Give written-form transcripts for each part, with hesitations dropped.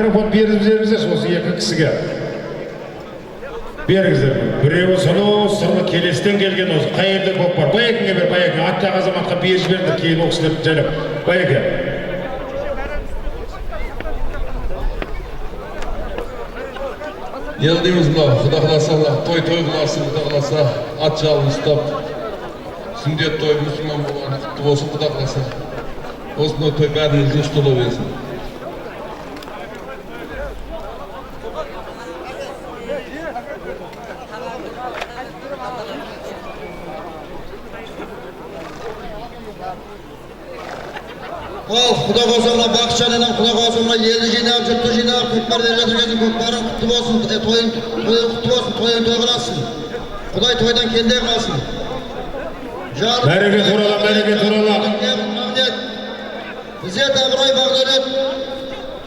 микрофон беріңіздер осы екі кісіге. Беріңіздер. Біреуі сонау сырлы келестен келген осы қайырды көп бар. Байекеңе бер, байекеңе. Аттағы азаматқа беріп жіберді, кейін ол кісілерді жайлап. Байеке. Енді дейміз мынау, Құда қаласа, той қыласын, Құда қаласа, ат жалын ұстап, сүндет той мұсылман болғаны құтты болсын, Құда қаласа. Осындай той бәріңіз жүз толы берсін. Al, Құда қаласына Бақытжаннан, Құда қаласына елді жинап, жұртты жинап, көкпардан жатырғанын көкпарын құтты болсын, тойың құтты болсын, тойың той қыласын. Құдай тойдан кенде қалсын. Бәрекет турала, бәрекет турала. İzzet Abray Bağdırıp,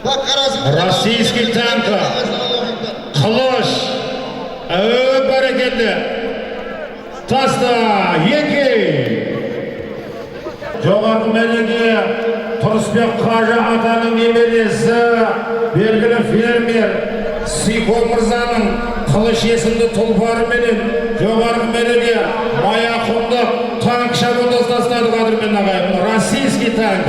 bak karasın. Российский танка, Kılıç, bereketli. Tasta, Yeki. Жоғарғы мәлігі Тұрысбек Қажы атаның немересі, белгілі фермер Сико Мырзаның Қылыш есімді тұлпарыменен жоғарғы мәлігі Маяқұмдық танк шабандоз тастады қадірмен ағайын. Российский танк.